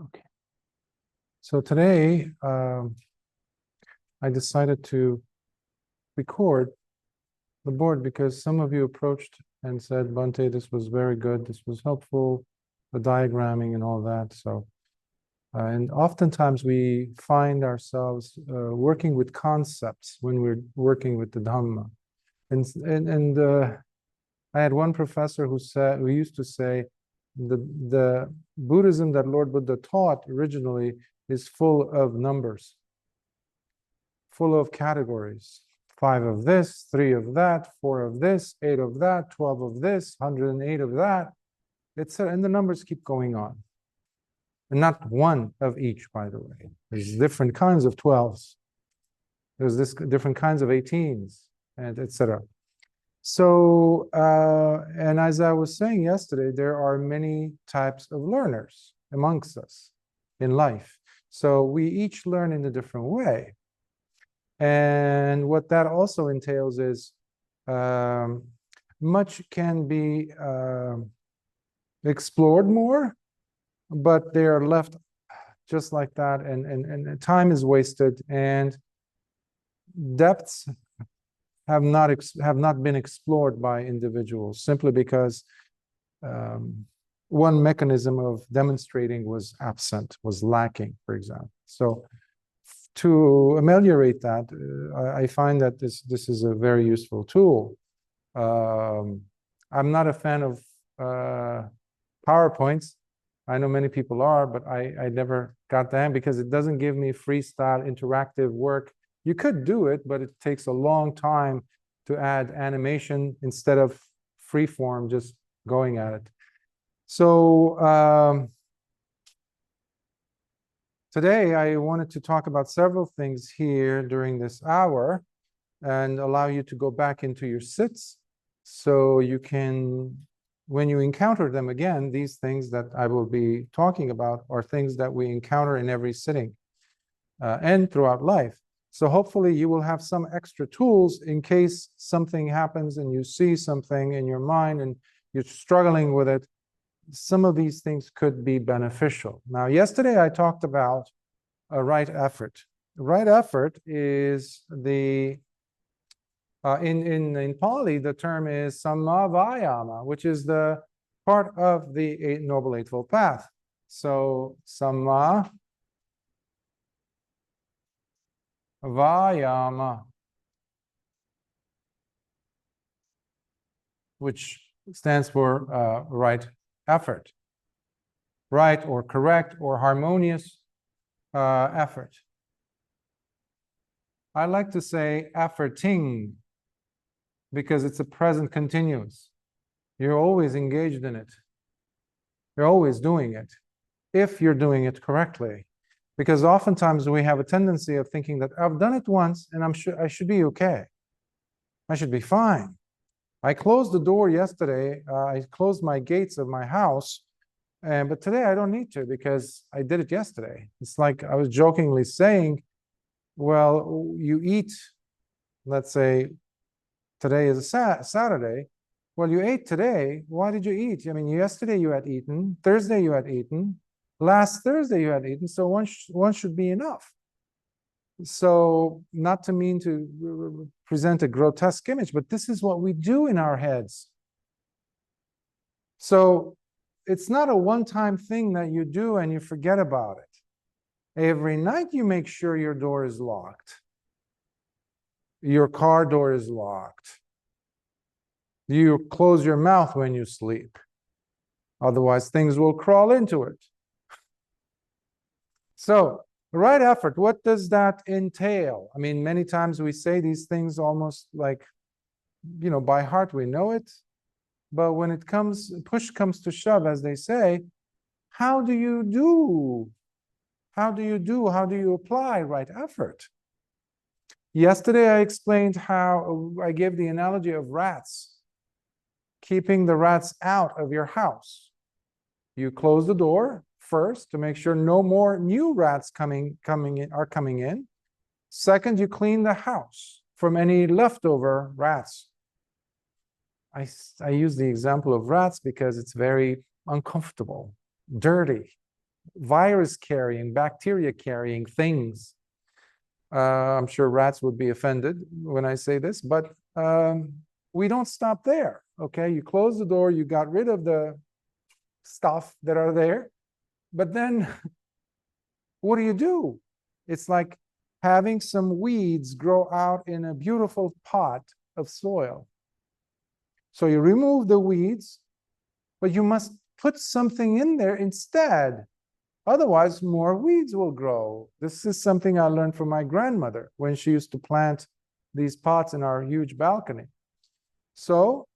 Okay. So today, I decided to record the board because some of you approached and said, Bhante, this was very good, this was helpful, the diagramming and all that. So, and oftentimes we find ourselves working with concepts when we're working with the Dhamma. And I had one professor who used to say, the Buddhism that Lord Buddha taught originally is full of numbers, full of categories. 5 of this, 3 of that, 4 of this, 8 of that, 12 of this, 108 of that, etc. And the numbers keep going on. And not one of each, by the way. There's different kinds of 12s. There's different kinds of 18s, and etc. So, and as I was saying yesterday, there are many types of learners amongst us in life. So we each learn in a different way. And what that also entails is much can be explored more, but they are left just like that, and time is wasted, and depths have not been explored by individuals simply because one mechanism of demonstrating was absent, was lacking, for example. So to ameliorate that, I find that this is a very useful tool. I'm not a fan of PowerPoints. I know many people are, but I never got that because it doesn't give me freestyle interactive work. You could do it, but it takes a long time to add animation instead of free form, just going at it. So today I wanted to talk about several things here during this hour and allow you to go back into your sits so you can, when you encounter them again, these things that I will be talking about are things that we encounter in every sitting and throughout life. So hopefully you will have some extra tools in case something happens and you see something in your mind and you're struggling with it. Some of these things could be beneficial. Now, yesterday I talked about a right effort. Right effort is the, in Pali, the term is Saññā Vāyāma, which is the part of the Noble Eightfold Path. So Saññā Vāyāma, which stands for right effort, right or correct or harmonious effort. I like to say efforting because it's a present continuous. You're always engaged in it. You're always doing it if you're doing it correctly. Because oftentimes we have a tendency of thinking that I've done it once and I should be okay. I should be fine. I closed the door yesterday. I closed my gates of my house, but today I don't need to because I did it yesterday. It's like I was jokingly saying, well, you eat, let's say today is a Saturday. Well, you ate today. Why did you eat? I mean, yesterday you had eaten, Thursday you had eaten, last Thursday you had eaten, so one should be enough. So not to mean to present a grotesque image, but this is what we do in our heads. So it's not a one-time thing that you do and you forget about it. Every night you make sure your door is locked. Your car door is locked. You close your mouth when you sleep. Otherwise, things will crawl into it. So, right effort, what does that entail? I mean, many times we say these things almost like, you know, by heart we know it. But when it comes, push comes to shove, as they say, how do you do? How do you apply right effort? Yesterday I explained how I gave the analogy of rats, keeping the rats out of your house. You close the door first to make sure no more new rats coming in. Second, you clean the house from any leftover rats. I use the example of rats because it's very uncomfortable, dirty. virus carrying, bacteria carrying things. I'm sure rats would be offended when I say this, but we don't stop there. Okay, you close the door, you got rid of the stuff that are there, but then what do? It's like having some weeds grow out in a beautiful pot of soil. So you remove the weeds, but you must put something in there instead. Otherwise, more weeds will grow. This is something I learned from my grandmother when she used to plant these pots in our huge balcony. So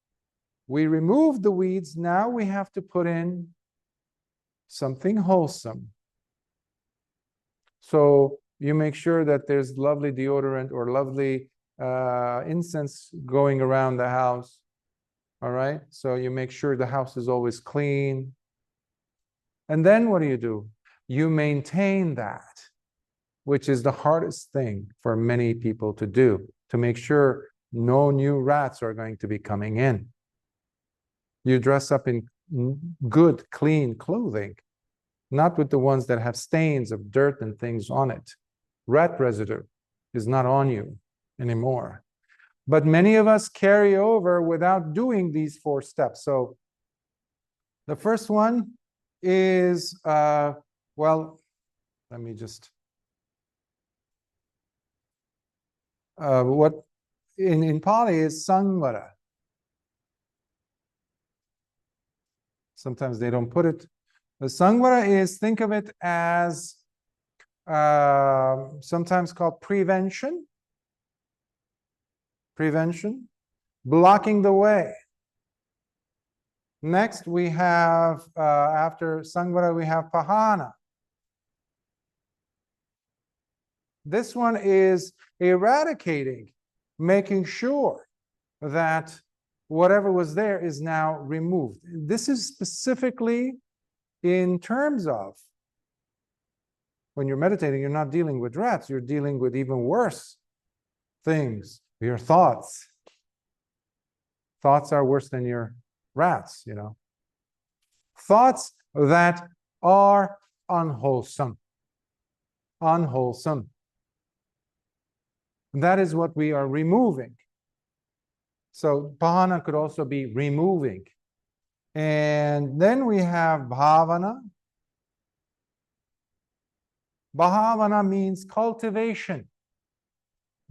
we removed the weeds. Now we have to put in something wholesome. So you make sure that there's lovely deodorant or lovely incense going around the house. All right. So you make sure the house is always clean. And then what do? You maintain that, which is the hardest thing for many people to do, to make sure no new rats are going to be coming in. You dress up in good, clean clothing, not with the ones that have stains of dirt and things on it. Rat residue is not on you anymore. But many of us carry over without doing these 4 steps. So the first one is, well, let me just, what in Pali is samvara. Sometimes they don't put it. The samvara is, think of it as sometimes called prevention. Prevention, blocking the way. Next, we have, after samvara, we have pahana. This one is eradicating, making sure that whatever was there is now removed. This is specifically in terms of when you're meditating, you're not dealing with rats, you're dealing with even worse things. Your thoughts. Thoughts are worse than your rats, you know. Thoughts that are unwholesome. Unwholesome. That is what we are removing. So pahana could also be removing. And then we have bhavana. Bhavana means cultivation.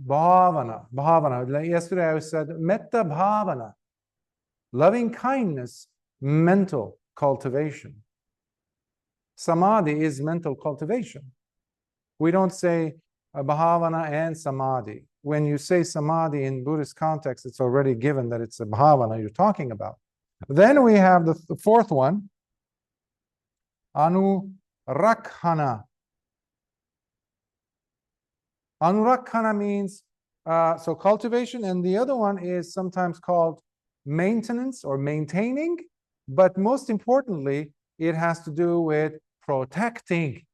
Bhavana, bhavana. Yesterday I said metta bhavana, loving kindness, mental cultivation. Samadhi is mental cultivation. We don't say bhavana and samadhi. When you say samadhi in Buddhist context, it's already given that it's a bhavana you're talking about. Then we have the 4th one, anurakkhanha. Anurakkhanha means, so cultivation, and the other one is sometimes called maintenance or maintaining, but most importantly, it has to do with protecting.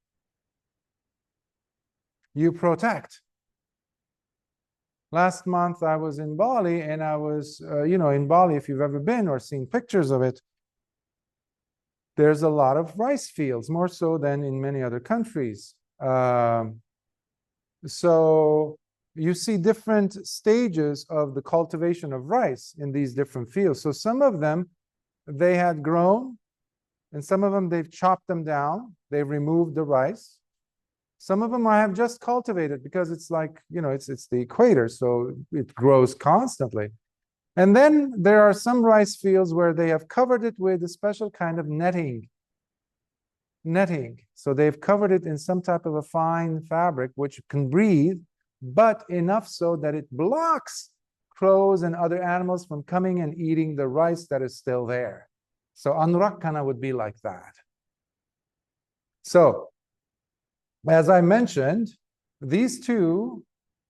You protect. Last month I was in Bali, and I was, in Bali, if you've ever been or seen pictures of it, there's a lot of rice fields, more so than in many other countries. So you see different stages of the cultivation of rice in these different fields. So some of them, they had grown, and some of them, they've chopped them down. They've removed the rice. Some of them I have just cultivated because it's like, it's the equator, so it grows constantly. And then there are some rice fields where they have covered it with a special kind of netting. So they've covered it in some type of a fine fabric which can breathe, but enough so that it blocks crows and other animals from coming and eating the rice that is still there. So anurakkhanha would be like that. So, as I mentioned, these 2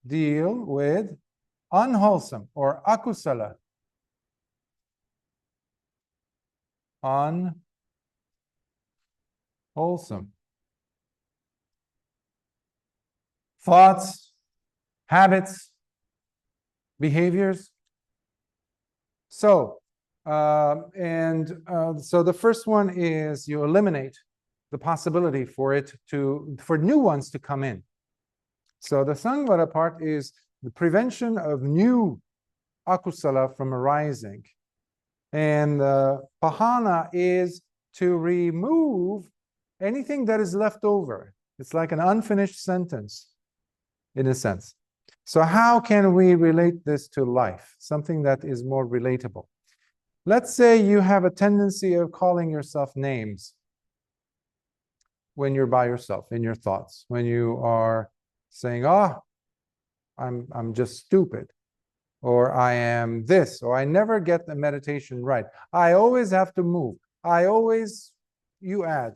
deal with unwholesome or akusala. Unwholesome. Thoughts, habits, behaviors. So, so the first one is you eliminate the possibility for new ones to come in. So the Sangvara part is the prevention of new akusala from arising. And the Pahana is to remove anything that is left over. It's like an unfinished sentence, in a sense. So how can we relate this to life? Something that is more relatable. Let's say you have a tendency of calling yourself names when you're by yourself in your thoughts, when you are saying, oh, I'm just stupid, or I am this, or I never get the meditation right. I always have to move. You add.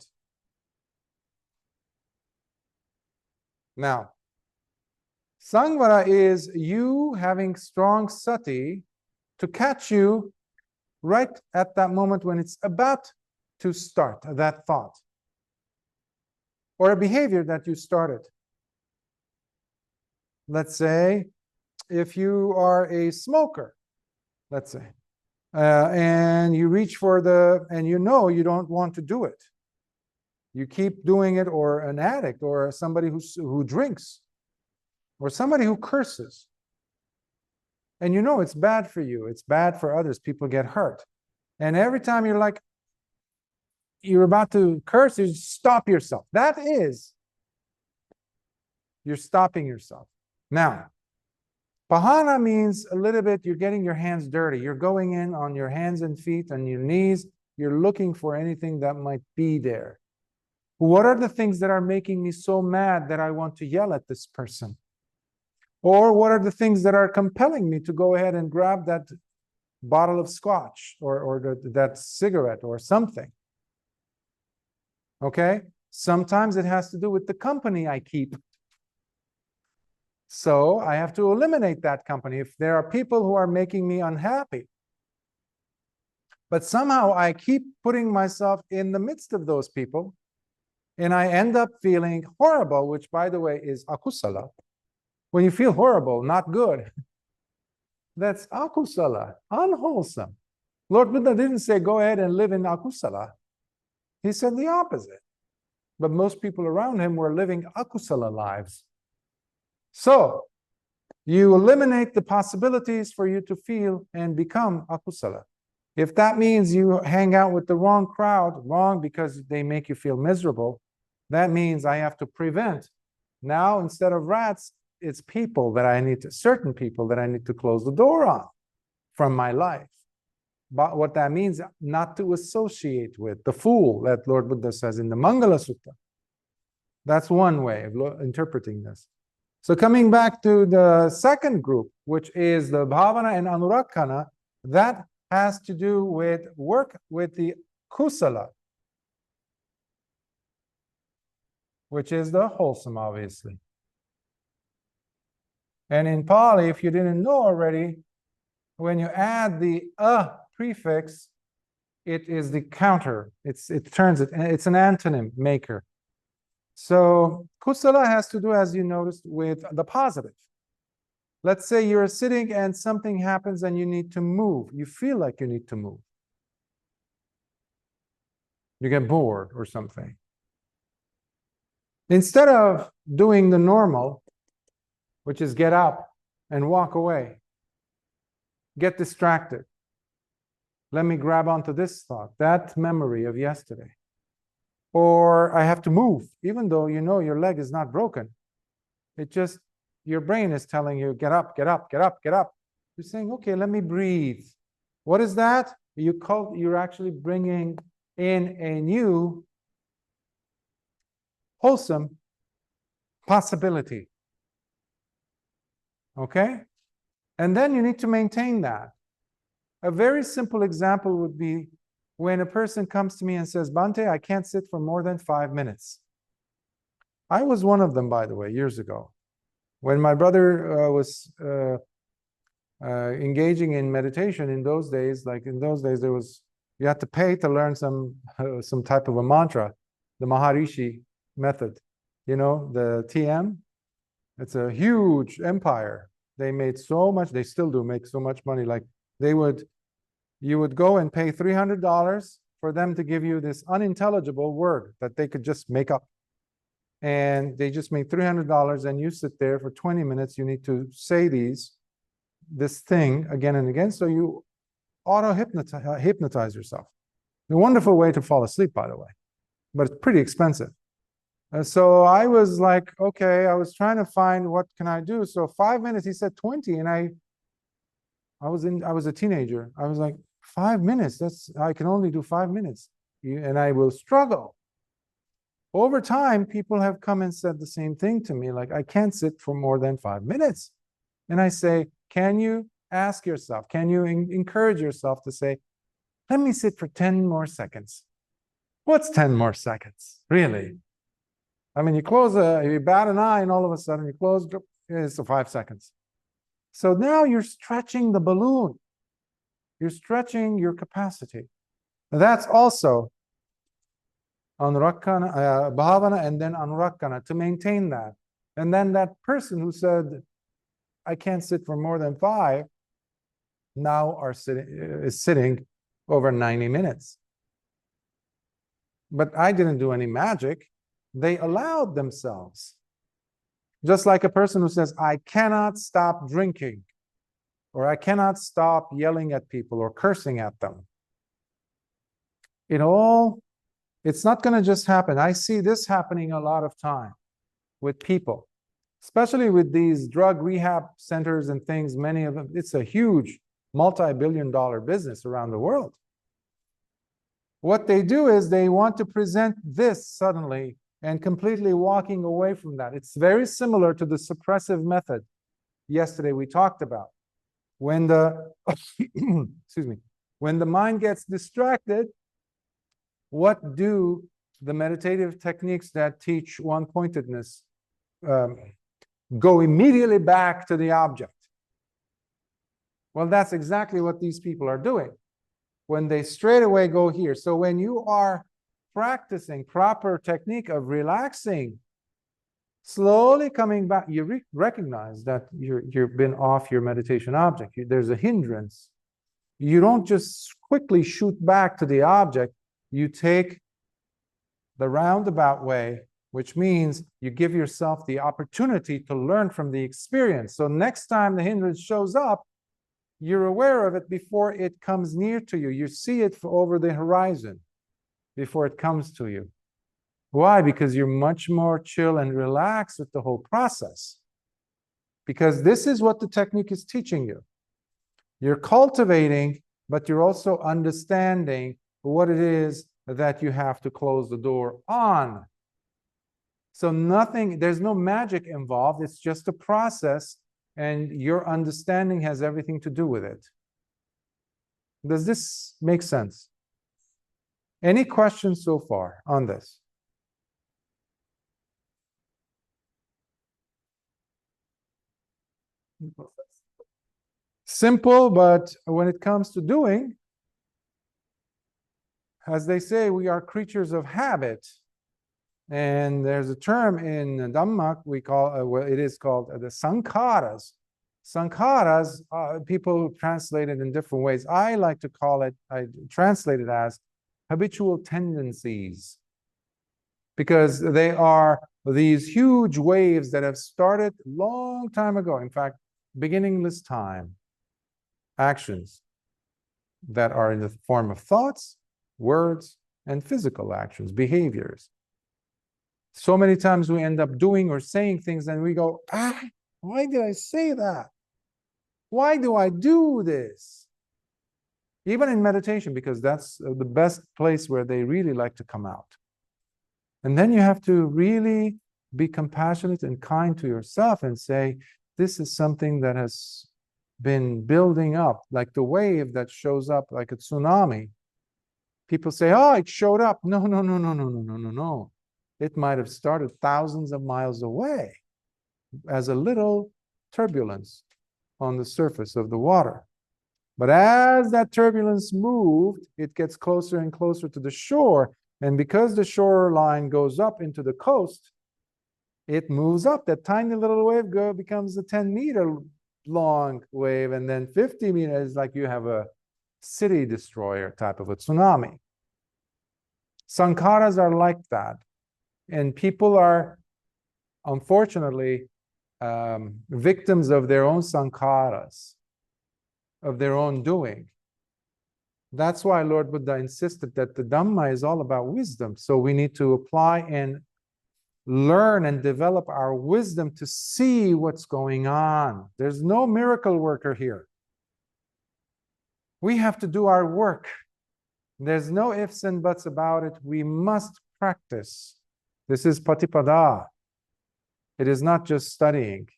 Now, Sangvara is you having strong sati to catch you right at that moment when it's about to start, that thought, or a behavior that you started. Let's say, if you are a smoker, let's say, and you reach for and you know you don't want to do it. You keep doing it, or an addict, or somebody who drinks, or somebody who curses. And you know it's bad for you, it's bad for others, people get hurt. And every time you're about to curse, you stop yourself. That is, you're stopping yourself. Now, Pahana means a little bit, you're getting your hands dirty. You're going in on your hands and feet and your knees. You're looking for anything that might be there. What are the things that are making me so mad that I want to yell at this person? Or what are the things that are compelling me to go ahead and grab that bottle of scotch, or that cigarette or something? Okay? Sometimes it has to do with the company I keep. So I have to eliminate that company if there are people who are making me unhappy. But somehow I keep putting myself in the midst of those people, and I end up feeling horrible, which, by the way, is akusala. When you feel horrible, not good, that's akusala, unwholesome. Lord Buddha didn't say go ahead and live in akusala. He said the opposite. But most people around him were living akusala lives. So you eliminate the possibilities for you to feel and become akusala. If that means you hang out with the wrong crowd, wrong because they make you feel miserable, that means I have to prevent. Now, instead of rats, it's people that certain people that I need to close the door on from my life. But what that means, not to associate with the fool that Lord Buddha says in the Mangala Sutta. That's one way of interpreting this. So coming back to the second group, which is the Bhavana and Anurakkhana, that has to do with work with the Kusala, which is the wholesome, obviously. And in Pali, if you didn't know already, when you add the prefix, it is the counter. It's an antonym maker. So kusala has to do, as you noticed, with the positive. Let's say you're sitting and something happens and you need to move. You feel like you need to move. You get bored or something. Instead of doing the normal, which is get up and walk away, get distracted. Let me grab onto this thought, that memory of yesterday. Or I have to move, even though you know your leg is not broken. It just, your brain is telling you, get up, get up, get up, get up. You're saying, okay, let me breathe. What is that? You're actually bringing in a new wholesome possibility. Okay? And then you need to maintain that. A very simple example would be when a person comes to me and says, Bhante, I can't sit for more than 5 minutes. I was one of them, by the way, years ago. When my brother was engaging in meditation in those days, you had to pay to learn some type of a mantra, the Maharishi method. You know, the TM, it's a huge empire. They made so much, they still do make so much money. Like you would go and pay $300 for them to give you this unintelligible word that they could just make up. And they just made $300 and you sit there for 20 minutes. You need to say this thing again and again. So you hypnotize yourself. A wonderful way to fall asleep, by the way, but it's pretty expensive. So I was like, okay, I was trying to find what can I do. So 5 minutes, he said 20, and I was a teenager. I was like, 5 minutes, I can only do 5 minutes, and I will struggle. Over time, people have come and said the same thing to me, like, I can't sit for more than 5 minutes. And I say, can you ask yourself, can you encourage yourself to say, let me sit for 10 more seconds. What's 10 more seconds, really? I mean, you bat an eye and all of a sudden you close, it's 5 seconds. So now you're stretching the balloon. You're stretching your capacity. That's also anurakkhana, bhavana, and then anurakkhana, to maintain that. And then that person who said, I can't sit for more than 5, now is sitting over 90 minutes. But I didn't do any magic. They allowed themselves. Just like a person who says, I cannot stop drinking, or I cannot stop yelling at people or cursing at them. It's not going to just happen. I see this happening a lot of time with people, especially with these drug rehab centers and things. Many of them, it's a huge multi-billion-dollar business around the world. What they do is they want to present this suddenly and completely walking away from that. It's very similar to the suppressive method yesterday we talked about. When the excuse me, when the mind gets distracted, what do the meditative techniques that teach one-pointedness go immediately back to the object? Well, that's exactly what these people are doing when they straight away go here. So when you are practicing proper technique of relaxing, slowly coming back, you recognize that you've been off your meditation object. There's a hindrance. You don't just quickly shoot back to the object. You take the roundabout way, which means you give yourself the opportunity to learn from the experience. So next time the hindrance shows up, you're aware of it before it comes near to you. You see it over the horizon before it comes to you. Why? Because you're much more chill and relaxed with the whole process. Because this is what the technique is teaching you. You're cultivating, but you're also understanding what it is that you have to close the door on. So there's no magic involved. It's just a process, and your understanding has everything to do with it. Does this make sense? Any questions so far on this? Simple, but when it comes to doing, as they say, we are creatures of habit. And there's a term in Dhamma we call, it is called the sankharas. Sankharas, people translate it in different ways. I like to call it, I translate it as habitual tendencies, because they are these huge waves that have started long time ago. In fact, beginningless time, actions that are in the form of thoughts, words, and physical actions, behaviors. So many times we end up doing or saying things and we go, why did I say that? Why do I do this? Even in meditation, because that's the best place where they really like to come out. And then you have to really be compassionate and kind to yourself and say, this is something that has been building up, like the wave that shows up like a tsunami. People say, oh, it showed up. No, no, no, no, no, no, no, no, no. It might have started thousands of miles away as a little turbulence on the surface of the water. But as that turbulence moved, it gets closer and closer to the shore. And because the shoreline goes up into the coast, it moves up. That tiny little wave becomes a 10-meter long wave, and then 50 meters, like you have a city destroyer type of a tsunami. Sankharas are like that. And people are, unfortunately, victims of their own sankharas, of their own doing. That's why Lord Buddha insisted that the Dhamma is all about wisdom. So we need to apply and learn and develop our wisdom to see what's going on. There's no miracle worker here. We have to do our work. There's no ifs and buts about it. We must practice. This is patipada. It is not just studying.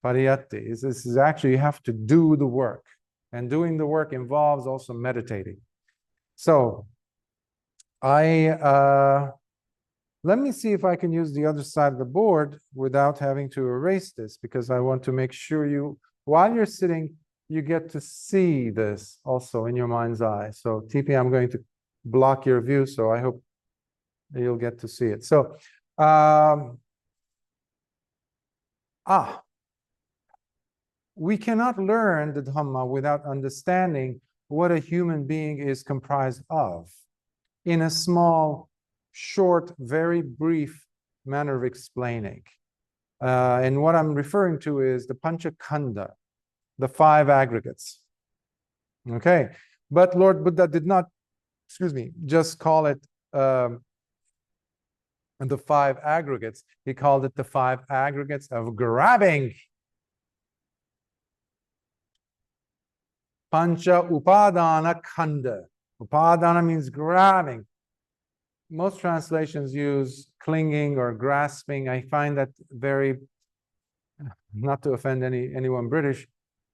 Pariyatti. This is actually, you have to do the work. And doing the work involves also meditating. So, let me see if I can use the other side of the board without having to erase this, because I want to make sure you, while you're sitting, you get to see this also in your mind's eye. So TP, I'm going to block your view, so I hope you'll get to see it. So, we cannot learn the Dhamma without understanding what a human being is comprised of in a small, short, very brief manner of explaining. And what I'm referring to is the Pañcaupādānkkhandha, the five aggregates. Okay, but Lord Buddha did not, just call it the five aggregates. He called it the five aggregates of grabbing. Pañcaupādānkkhandha. Upadana means grabbing. Most translations use clinging or grasping. I find that very, not to offend anyone British,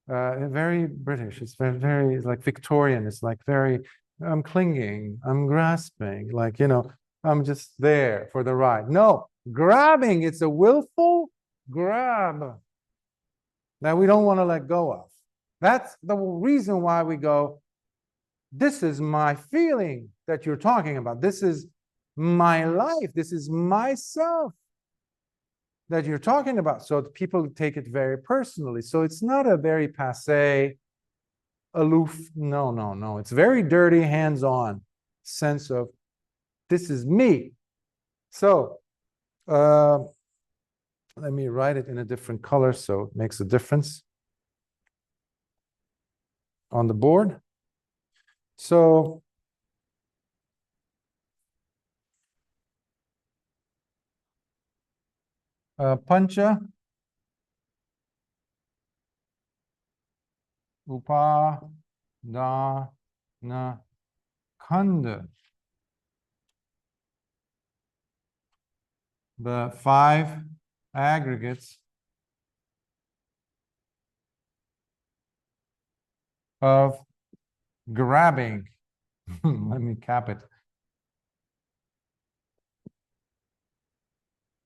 very British. It's very like Victorian. It's like very, I'm clinging, I'm grasping, like, I'm just there for the ride. No, grabbing, it's a willful grab that we don't want to let go of. That's the reason why we go, this is my feeling that you're talking about. This is my life. This is myself that you're talking about. So people take it very personally. So it's not a very passé, aloof, no. It's very dirty, hands-on sense of, this is me. So let me write it in a different color so it makes a difference on the board. So Pañcaupādānkkhandha, the five aggregates of grabbing. Let me cap it.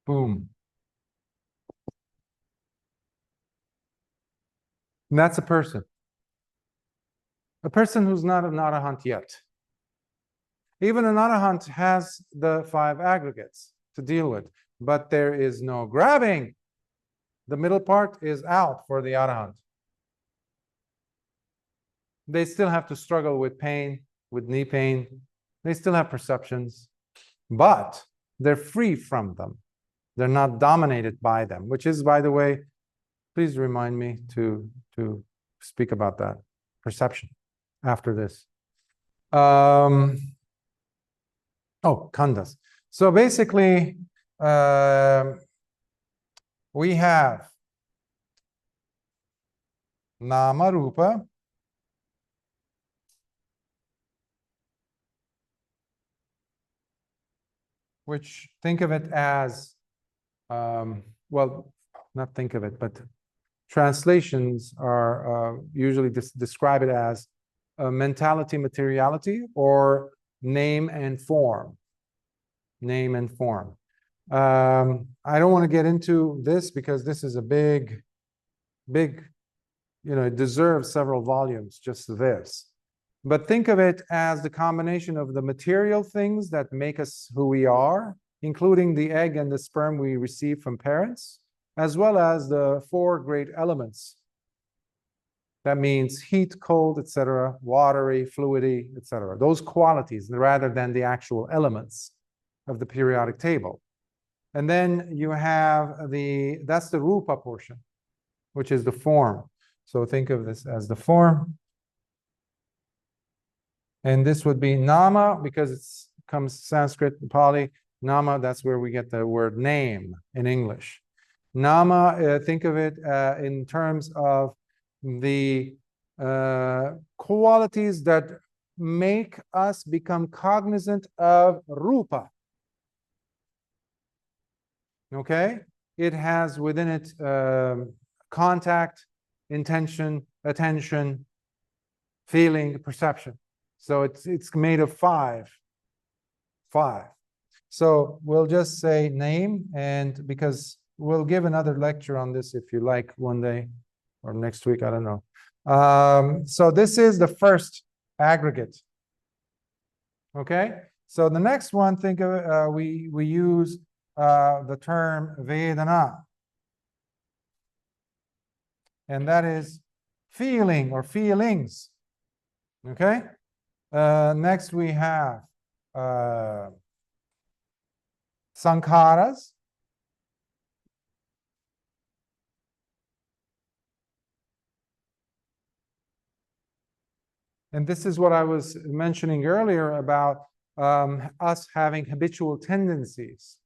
Boom. And that's a person. A person who's not an arahant yet. Even an arahant has the five aggregates to deal with, but there is no grabbing. The middle part is out for the arahant. They still have to struggle with pain, with knee pain. They still have perceptions, but they're free from them. They're not dominated by them, which is, by the way, please remind me to speak about that perception after this. Oh, khandhas. So basically, we have nama rupa, which think of it as, well, not think of it, but translations are usually describe it as mentality, materiality, or name and form. Name and form. I don't want to get into this because this is a big, it deserves several volumes, just this. But think of it as the combination of the material things that make us who we are, including the egg and the sperm we receive from parents, as well as the four great elements That means heat, cold, etc., watery, fluidy, etc. Those qualities rather than the actual elements of the periodic table. And then you have that's the rupa portion, which is the form. So think of this as the form. And this would be nama, because it comes Sanskrit, Pali. Nama, that's where we get the word name in English. Nama, think of it in terms of the qualities that make us become cognizant of rupa. Okay? It has within it contact, intention, attention, feeling, perception. So it's made of five. So we'll just say name, and because we'll give another lecture on this if you like one day or next week, I don't know. So this is the first aggregate. Okay? So the next one, think of it, we use the term Vedana. And that is feeling or feelings. Okay? Next we have sankharas. And this is what I was mentioning earlier about us having habitual tendencies.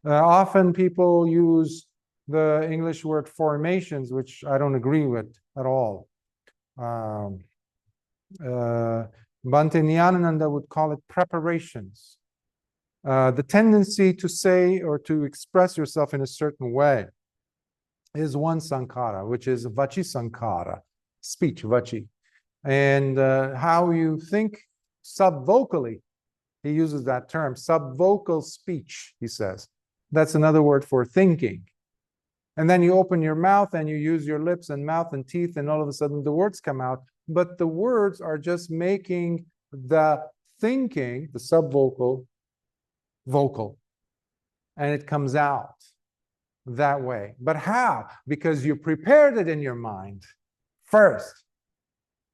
Often people use the English word formations, which I don't agree with at all. Bhante Nyanananda would call it preparations. The tendency to say or to express yourself in a certain way is one sankhara, which is vachi sankhara, speech, vachi. And how you think subvocally, he uses that term, subvocal speech, he says. That's another word for thinking. And then you open your mouth and you use your lips and mouth and teeth, and all of a sudden the words come out. But the words are just making the thinking, the subvocal, vocal. And it comes out that way. But how? Because you prepared it in your mind first.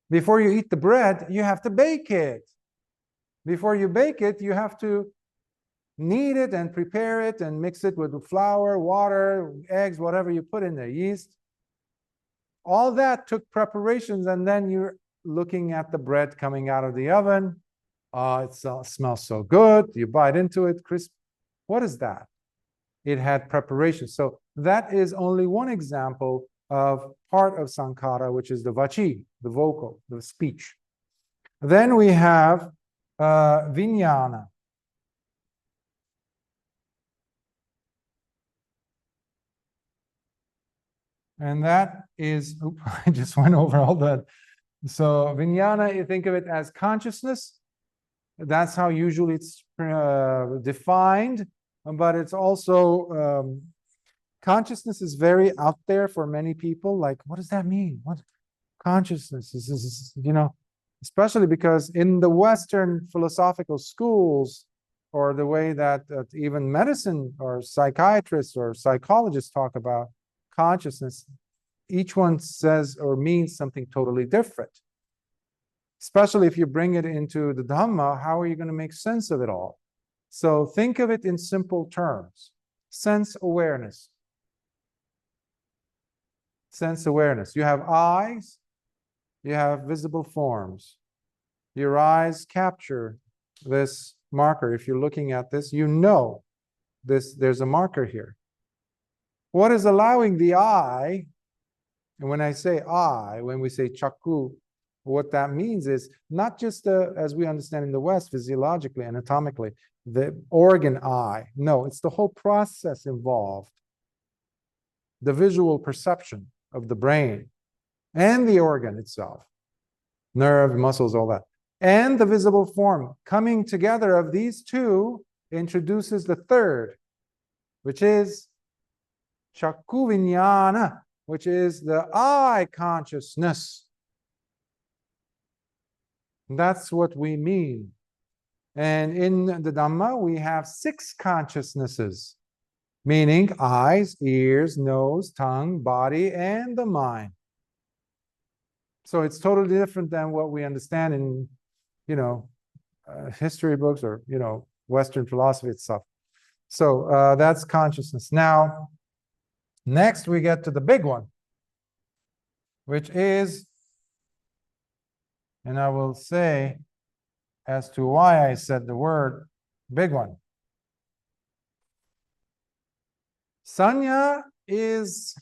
Before you eat the bread, you have to bake it. Before you bake it, you have to knead it and prepare it and mix it with flour, water, eggs, whatever you put in there, yeast. All that took preparations, and then you're looking at the bread coming out of the oven. It smells so good. You bite into it, crisp. What is that? It had preparation. So that is only one example of part of sankhara, which is the vachi, the vocal, the speech. Then we have vijnana. And that is, oops, I just went over all that. So vijnana, you think of it as consciousness. That's how usually it's defined, but it's also consciousness is very out there for many people. Like, what does that mean? What consciousness is, you know, especially because in the Western philosophical schools, or the way that even medicine or psychiatrists or psychologists talk about consciousness, each one says or means something totally different. Especially if you bring it into the Dhamma, how are you going to make sense of it all? So think of it in simple terms. Sense awareness. Sense awareness. You have eyes, you have visible forms. Your eyes capture this marker. If you're looking at this, you know this, there's a marker here. What is allowing the eye, and when I say eye, when we say chakku, what that means is not just as we understand in the West, physiologically, anatomically, the organ eye. No, it's the whole process involved. The visual perception of the brain and the organ itself, nerve, muscles, all that, and the visible form. Coming together of these two introduces the third, which is chakku vijnana, which is the eye consciousness. That's what we mean. And in the Dhamma, we have 6 consciousnesses, meaning eyes, ears, nose, tongue, body, and the mind. So it's totally different than what we understand in, history books or, Western philosophy itself. So that's consciousness. Now, next we get to the big one, which is, and I will say as to why I said the word big one. Saññā is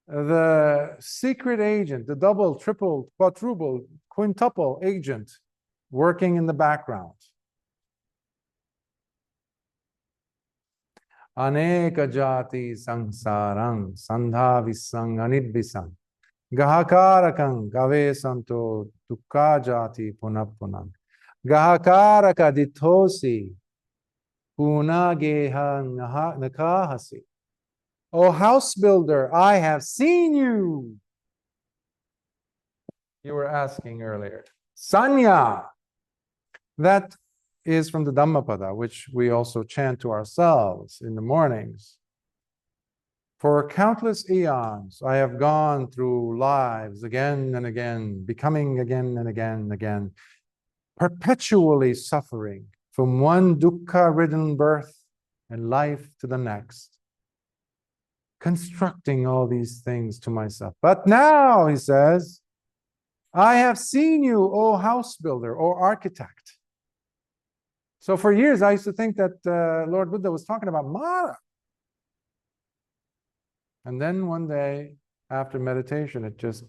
the secret agent, the double, triple, quadruple, quintuple agent working in the background. Aneka jati sangsarang sandhavisang anidvisang gahakarakang gave santo dukkha jati punapunam gahakaraka dithosi punageha nakahasi. O house builder, I have seen you. You were asking earlier. Saññā. That is from the Dhammapada, which we also chant to ourselves in the mornings. For countless eons, I have gone through lives again and again, becoming again and again and again, perpetually suffering from one dukkha-ridden birth and life to the next, constructing all these things to myself. But now, he says, I have seen you, O house builder, O architect. So for years, I used to think that Lord Buddha was talking about Mara. And then one day, after meditation, it just,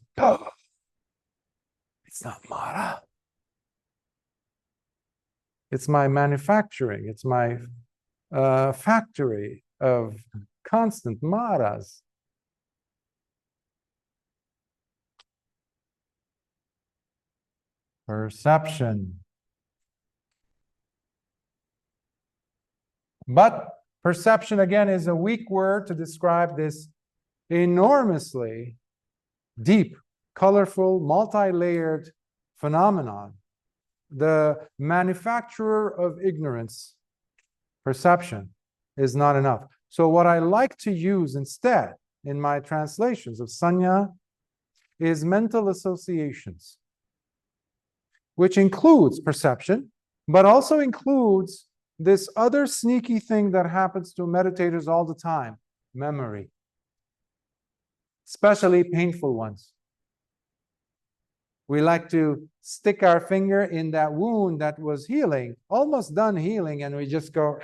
it's not Mara. It's my manufacturing. It's my factory of constant Maras. Perception. But perception, again, is a weak word to describe this enormously deep, colorful, multi-layered phenomenon. The manufacturer of ignorance, perception, is not enough. So what I like to use instead in my translations of Saññā is mental associations, which includes perception, but also includes this other sneaky thing that happens to meditators all the time, memory, especially painful ones. We like to stick our finger in that wound that was healing, almost done healing, and we just go,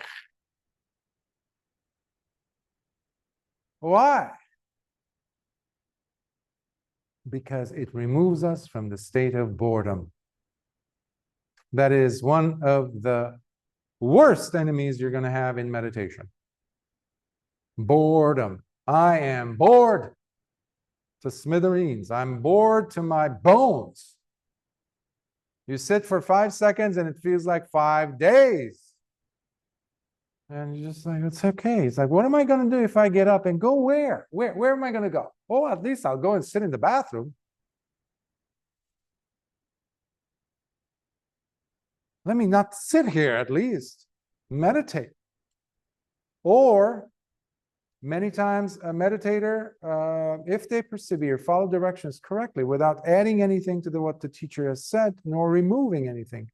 why? Because it removes us from the state of boredom. That is one of the worst enemies you're going to have in meditation. Boredom. I am bored to smithereens. I'm bored to my bones. You sit for 5 seconds and it feels like 5 days. And you're just like, it's okay. It's like, what am I going to do if I get up and go where? Where am I going to go? Oh, at least I'll go and sit in the bathroom. Let me not sit here at least. Meditate. Or many times a meditator, if they persevere, follow directions correctly without adding anything to what the teacher has said, nor removing anything,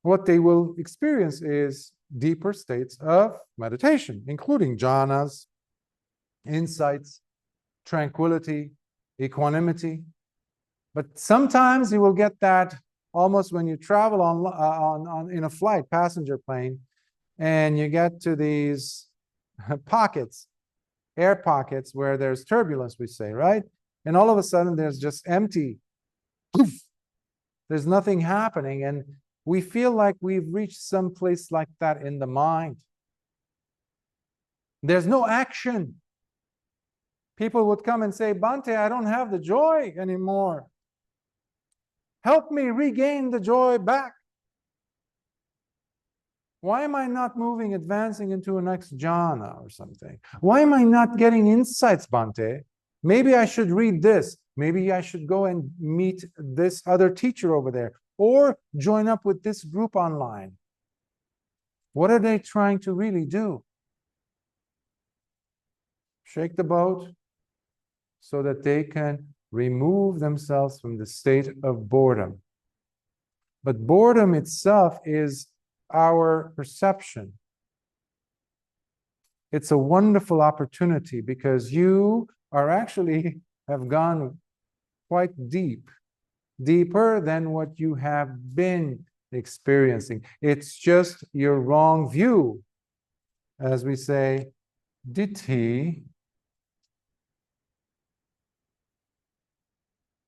what they will experience is deeper states of meditation, including jhanas, insights, tranquility, equanimity. But sometimes you will get that almost when you travel in a flight, passenger plane, and you get to these pockets, air pockets where there's turbulence, we say, right? And all of a sudden there's just empty. Poof. There's nothing happening. And we feel like we've reached some place like that in the mind. There's no action. People would come and say, Bhante, I don't have the joy anymore. Help me regain the joy back. Why am I not moving, advancing into a next jhana or something? Why am I not getting insights, Bhante? Maybe I should read this. Maybe I should go and meet this other teacher over there, or join up with this group online. What are they trying to really do? Shake the boat, so that they can remove themselves from the state of boredom. But boredom itself is our perception. It's a wonderful opportunity because you are actually have gone quite deep, deeper than what you have been experiencing. It's just your wrong view. As we say, ditthi,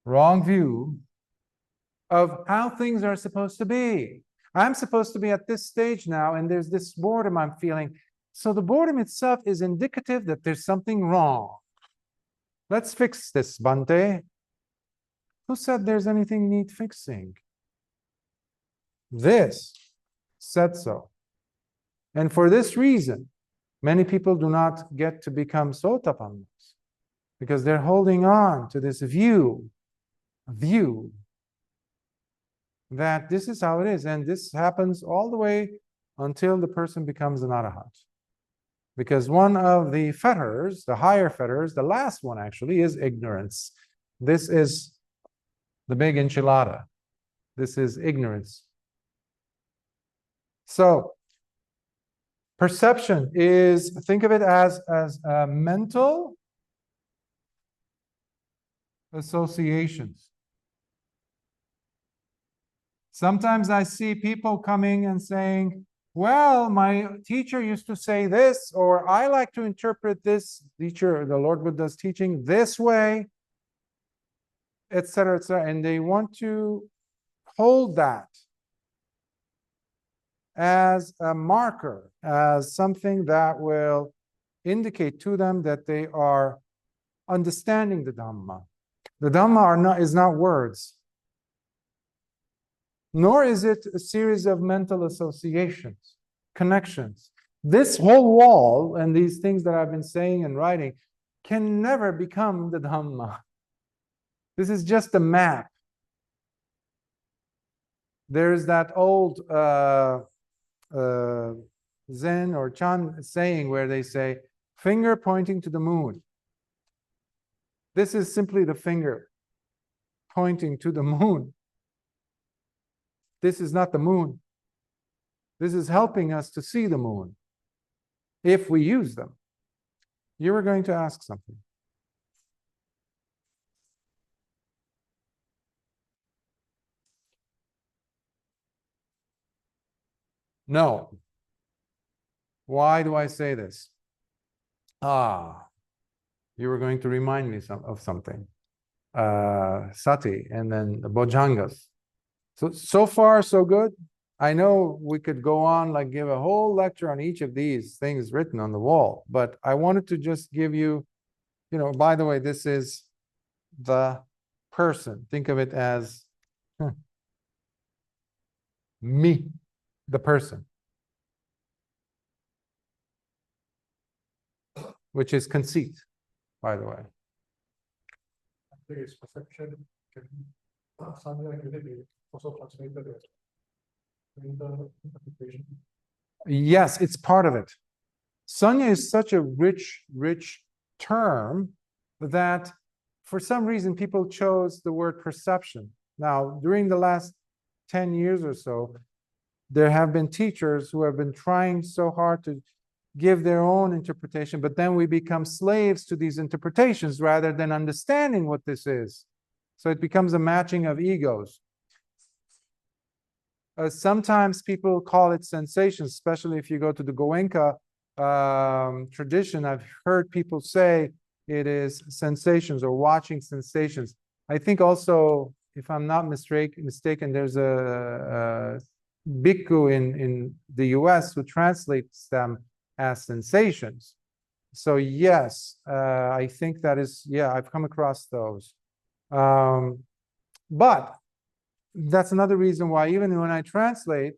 wrong view of how things are supposed to be. I'm supposed to be at this stage now, and there's this boredom I'm feeling. So the boredom itself is indicative that there's something wrong. Let's fix this, Bhante. Who said there's anything need fixing? This said so. And for this reason, many people do not get to become Sotapannas because they're holding on to this view that this is how it is. And this happens all the way until the person becomes an Arahant. Because one of the fetters, the higher fetters, the last one actually, is ignorance. This is the big enchilada. This is ignorance. So, perception is, think of it as mental associations. Sometimes I see people coming and saying, well, my teacher used to say this, or I like to interpret this teacher, the Lord Buddha's teaching, this way, etc., etc. And they want to hold that as a marker, as something that will indicate to them that they are understanding the Dhamma. The Dhamma is not words, nor is it a series of mental associations, connections. This whole wall and these things that I've been saying and writing can never become the Dhamma. This is just a map. There's that old Zen or Chan saying where they say, finger pointing to the moon. This is simply the finger pointing to the moon. This is not the moon. This is helping us to see the moon if we use them. You were going to ask something. No. Why do I say this? You were going to remind me of something. Sati and then the Bojjhangas. So far, so good. I know we could go on, like give a whole lecture on each of these things written on the wall, but I wanted to just give you, by the way, this is the person. Think of it as me, the person, which is conceit, by the way. I think it's perception. Saññā also translated as interpretation. Yes, it's part of it. Saññā is such a rich term that for some reason people chose the word perception. Now, during the last 10 years or so, there have been teachers who have been trying so hard to give their own interpretation, but then we become slaves to these interpretations rather than understanding what this is. So it becomes a matching of egos. Sometimes people call it sensations, especially if you go to the Goenka tradition. I've heard people say it is sensations or watching sensations. I think also, if I'm not mistaken, there's a bhikkhu in the US who translates them as sensations. So yes, I think that is, I've come across those. But that's another reason why even when I translate,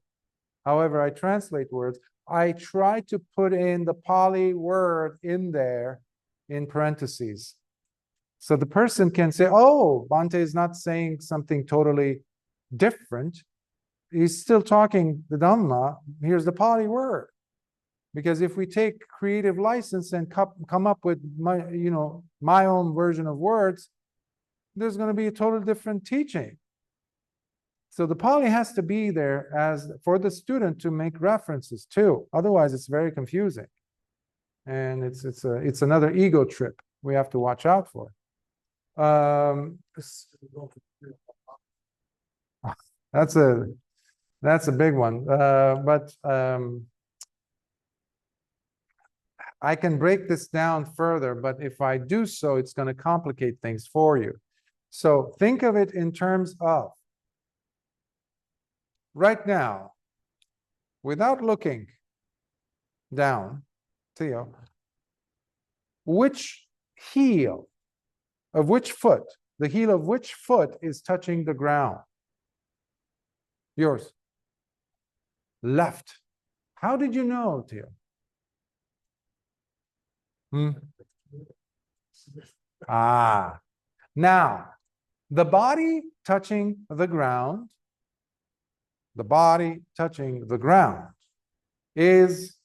however I translate words, I try to put in the Pali word in there in parentheses. So the person can say, oh, Bhante is not saying something totally different. He's still talking the Dhamma. Here's the Pali word. Because if we take creative license and come up with my own version of words, there's going to be a total different teaching. So the Pali has to be there as for the student to make references too. Otherwise, it's very confusing, and it's another ego trip we have to watch out for. That's a big one, but I can break this down further. But if I do so, it's going to complicate things for you. So think of it in terms of right now, without looking down, Theo, which heel of which foot, the heel of which foot is touching the ground? Yours. Left. How did you know, Theo? Now, the body touching the ground, is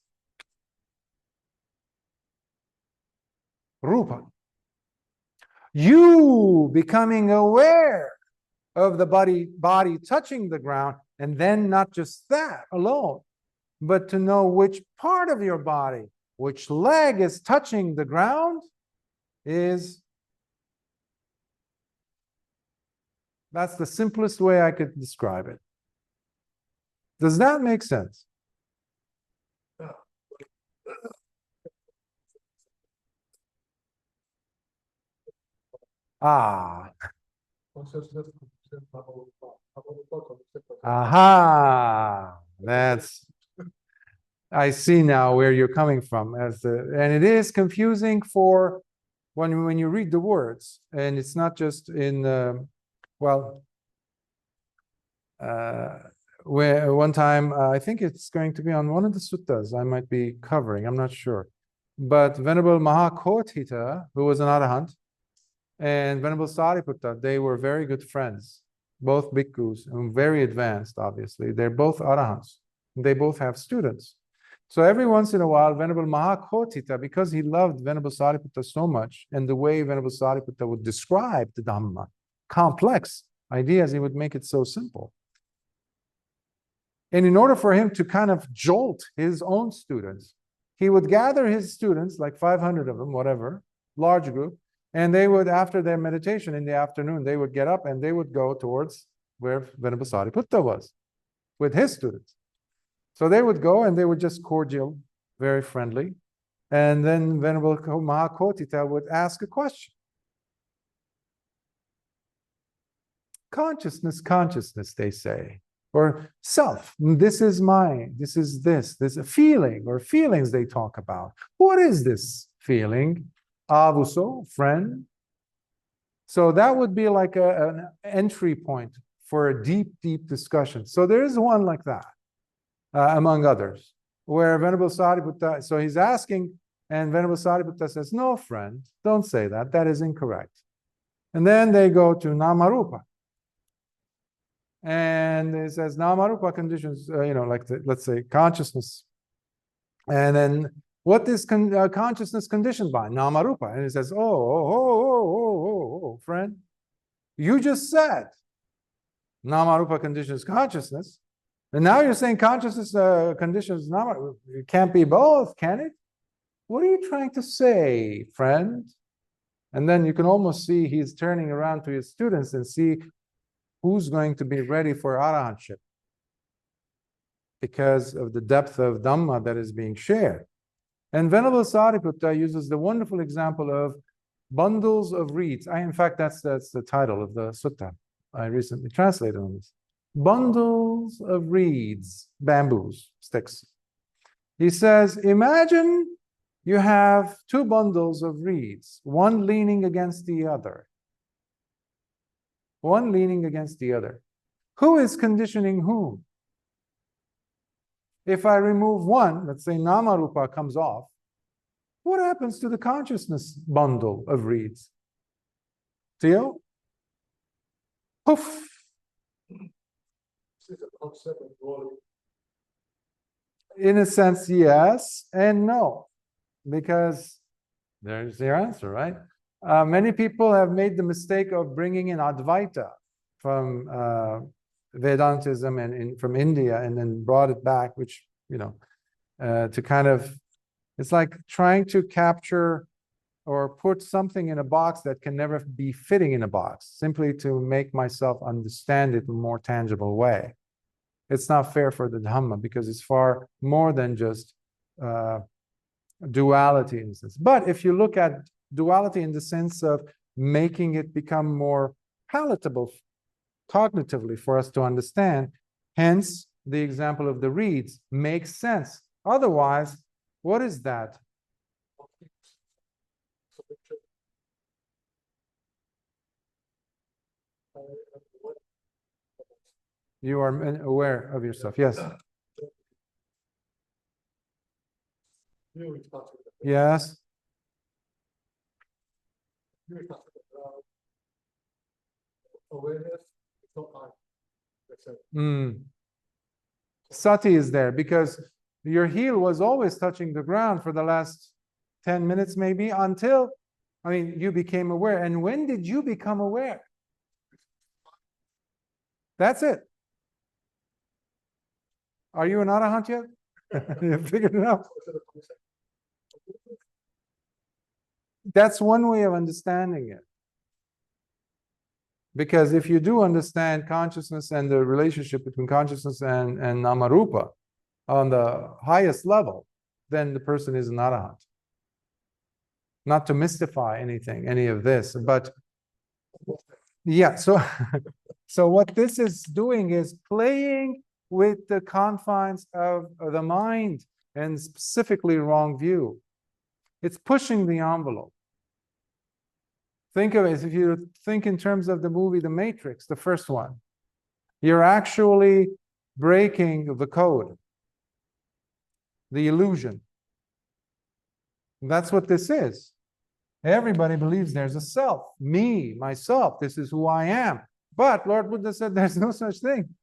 Rupa. You becoming aware of the body touching the ground, and then not just that alone, but to know which part of your body, which leg is touching the ground, that's the simplest way I could describe it. Does that make sense? Aha, I see now where you're coming from. And it is confusing for when you read the words, and it's not just in where one time I think it's going to be on one of the suttas I might be covering, I'm not sure, but Venerable Mahakothita, who was an Arahant, and Venerable Sariputta, they were very good friends, both bhikkhus, and very advanced, obviously. They're both Arahants. They both have students. So every once in a while, Venerable Mahakothita, because he loved Venerable Sariputta so much, and the way Venerable Sariputta would describe the Dhamma, complex ideas, he would make it so simple. And in order for him to kind of jolt his own students, he would gather his students, like 500 of them, whatever, large group, and they would, after their meditation in the afternoon, they would get up and they would go towards where Venerable Sariputta was with his students. So they would go and they were just cordial, very friendly. And then Venerable Mahakothita would ask a question. Consciousness, they say, or self. This is mine. This is this. There's a feeling or feelings they talk about. What is this feeling? Avuso, friend. So that would be like an entry point for a deep discussion. So there is one like that, among others, where Venerable Sariputta, so he's asking, and Venerable Sariputta says, no, friend, don't say that. That is incorrect. And then they go to Namarupa. And it says Namarupa conditions, like let's say consciousness. And then what is consciousness conditioned by? Namarupa. And it says, oh, friend, you just said Namarupa conditions consciousness. And now you're saying consciousness conditions Namarupa. It can't be both, can it? What are you trying to say, friend? And then you can almost see he's turning around to his students and see who's going to be ready for arahantship because of the depth of Dhamma that is being shared. And Venerable Sariputta uses the wonderful example of bundles of reeds. In fact, that's the title of the sutta I recently translated on this. Bundles of reeds, bamboos, sticks. He says, imagine you have two bundles of reeds, one leaning against the other. One leaning against the other. Who is conditioning whom? If I remove one, let's say Namarupa comes off, what happens to the consciousness bundle of reeds? Theo? Poof. In a sense, yes and no, because there's your answer, right? Many people have made the mistake of bringing in Advaita from Vedantism and from India, and then brought it back, which, to kind of, it's like trying to capture or put something in a box that can never be fitting in a box, simply to make myself understand it in a more tangible way. It's not fair for the Dhamma, because it's far more than just duality in this. But if you look at duality in the sense of making it become more palatable cognitively for us to understand, hence the example of the reeds makes sense. Otherwise, what is that? You are aware of yourself, yes. Yes. Awareness, it's not I. That's it. Sati is there because your heel was always touching the ground for the last 10 minutes, maybe, until, you became aware. And when did you become aware? That's it. Are you an arahant yet? You figured it out. That's one way of understanding it. Because if you do understand consciousness and the relationship between consciousness and namarupa on the highest level, then the person is an arahant. Not to mystify anything, any of this, but yeah, so what this is doing is playing with the confines of the mind, and specifically wrong view. It's pushing the envelope. Think of it as if you think in terms of the movie The Matrix, the first one. You're actually breaking the code, the illusion. That's what this is. Everybody believes there's a self, me, myself, this is who I am. But Lord Buddha said there's no such thing.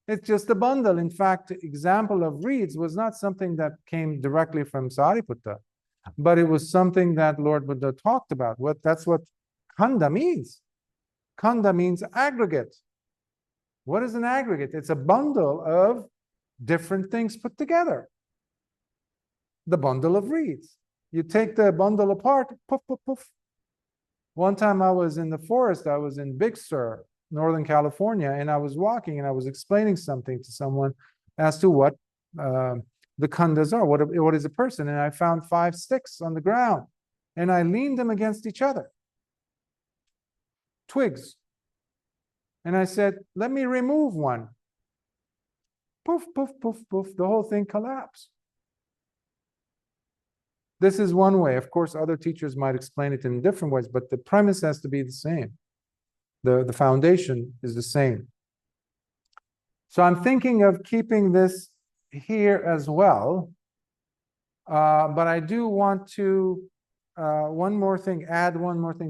It's just a bundle. In fact, example of reeds was not something that came directly from Sariputta, but it was something that Lord Buddha talked about. That's what Khandha means. Khandha means aggregate. What is an aggregate? It's a bundle of different things put together. The bundle of reeds. You take the bundle apart, poof, poof, poof. One time I was in the forest, I was in Big Sur, Northern California, and I was walking and I was explaining something to someone as to what the khandhas are, what is a person. And I found 5 sticks on the ground and I leaned them against each other. Twigs. And I said, let me remove one. Poof, poof, poof, poof. The whole thing collapsed. This is one way. Of course, other teachers might explain it in different ways, but the premise has to be the same. The foundation is the same. So I'm thinking of keeping this here as well. But I do want to, add one more thing.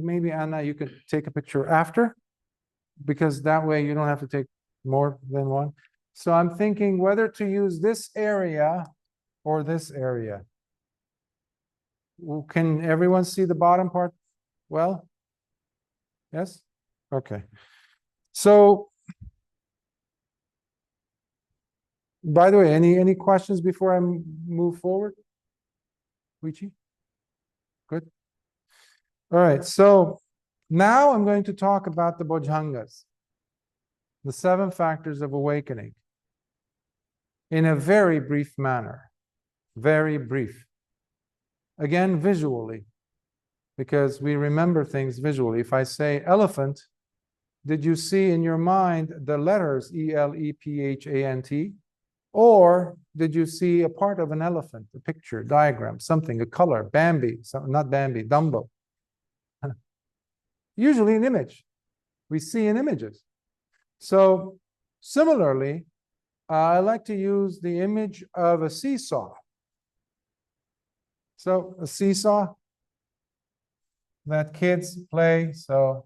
Maybe, Anna, you could take a picture after, because that way you don't have to take more than one. So I'm thinking whether to use this area or this area. Can everyone see the bottom part well? Yes? Okay. So, by the way, any questions before I move forward? Vici? Good. All right. So now I'm going to talk about the Bojjhangas, the 7 factors of awakening, in a very brief manner. Very brief. Again, visually, because we remember things visually. If I say elephant, did you see in your mind the letters E-L-E-P-H-A-N-T? Or did you see a part of an elephant, a picture, diagram, something, a color, Bambi, not Bambi, Dumbo? Usually an image. We see in images. So similarly, I like to use the image of a seesaw. So a seesaw that kids play. So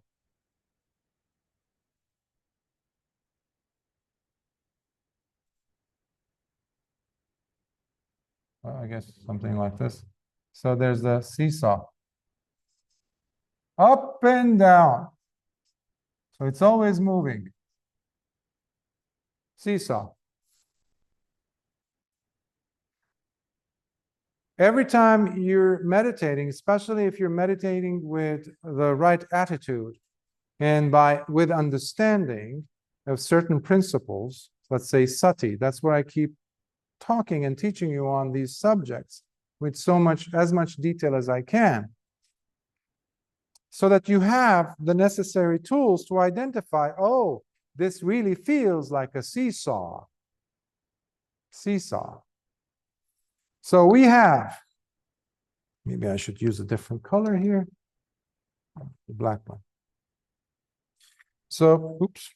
I guess something like this. So there's the seesaw. Up and down. So it's always moving. Seesaw. Every time you're meditating, especially if you're meditating with the right attitude and with understanding of certain principles, let's say sati, that's what I keep talking and teaching you on these subjects with as much detail as I can, so that you have the necessary tools to identify, oh, this really feels like a seesaw. Seesaw. So we have, maybe I should use a different color here, the black one. So, oops.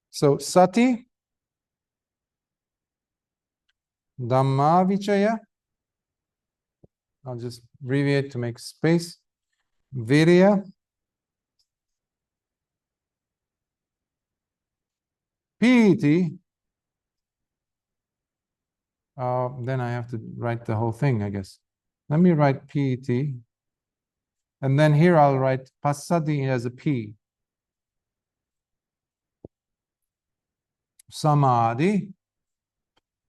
So sati, Dhamma vichaya, I'll just abbreviate to make space, virya, piti, then I have to write the whole thing, I guess. Let me write piti, and then here I'll write passaddhi as a P. Samadhi